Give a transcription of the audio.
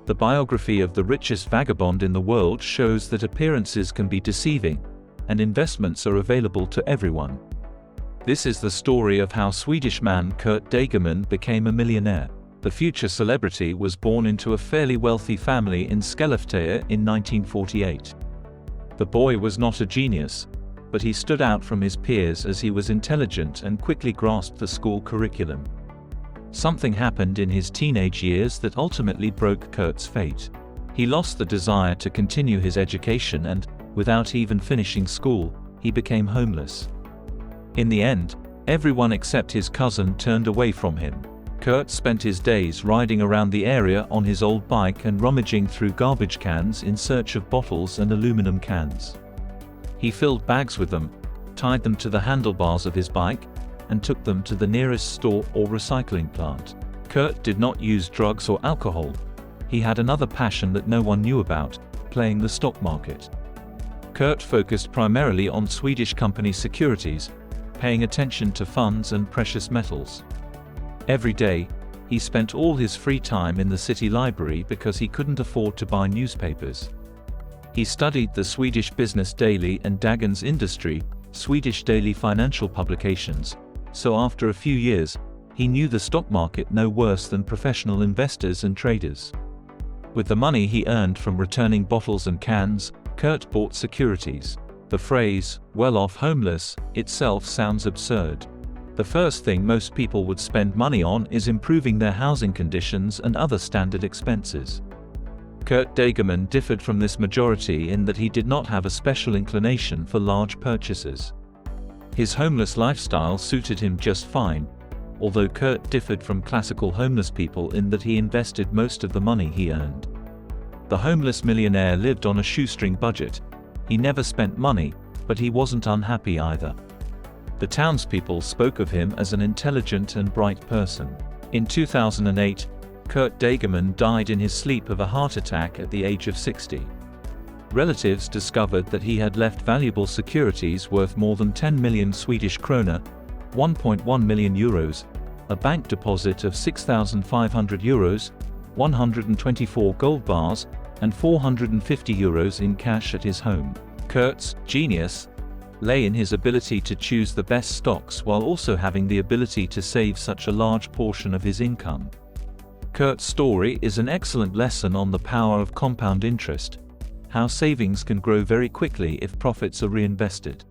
The biography of the richest vagabond in the world shows that appearances can be deceiving, and investments are available to everyone. This is the story of how Swedish man Kurt Degerman became a millionaire. The future celebrity was born into a fairly wealthy family in Skellefteå in 1948. The boy was not a genius, but he stood out from his peers as he was intelligent and quickly grasped the school curriculum. Something happened in his teenage years that ultimately broke Kurt's fate. He lost the desire to continue his education and, without even finishing school, he became homeless. In the end, everyone except his cousin turned away from him. Kurt spent his days riding around the area on his old bike and rummaging through garbage cans in search of bottles and aluminum cans. He filled bags with them, tied them to the handlebars of his bike, and took them to the nearest store or recycling plant. Kurt did not use drugs or alcohol. He had another passion that no one knew about: playing the stock market. Kurt focused primarily on Swedish company securities, paying attention to funds and precious metals. Every day, he spent all his free time in the city library because he couldn't afford to buy newspapers. He studied the Swedish Business Daily and Dagens Industri, Swedish daily financial publications, so after a few years, he knew the stock market no worse than professional investors and traders. With the money he earned from returning bottles and cans, Kurt bought securities. The phrase, "well-off homeless," itself sounds absurd. The first thing most people would spend money on is improving their housing conditions and other standard expenses. Kurt Degerman differed from this majority in that he did not have a special inclination for large purchases. His homeless lifestyle suited him just fine, although Kurt differed from classical homeless people in that he invested most of the money he earned. The homeless millionaire lived on a shoestring budget. He never spent money, but he wasn't unhappy either. The townspeople spoke of him as an intelligent and bright person. In 2008, Kurt Degerman died in his sleep of a heart attack at the age of 60. Relatives discovered that he had left valuable securities worth more than 10 million Swedish krona, 1.1 million euros, a bank deposit of 6,500 euros, 124 gold bars, and 450 euros in cash at his home. Kurt's genius lay in his ability to choose the best stocks while also having the ability to save such a large portion of his income. Kurt's story is an excellent lesson on the power of compound interest, how savings can grow very quickly if profits are reinvested.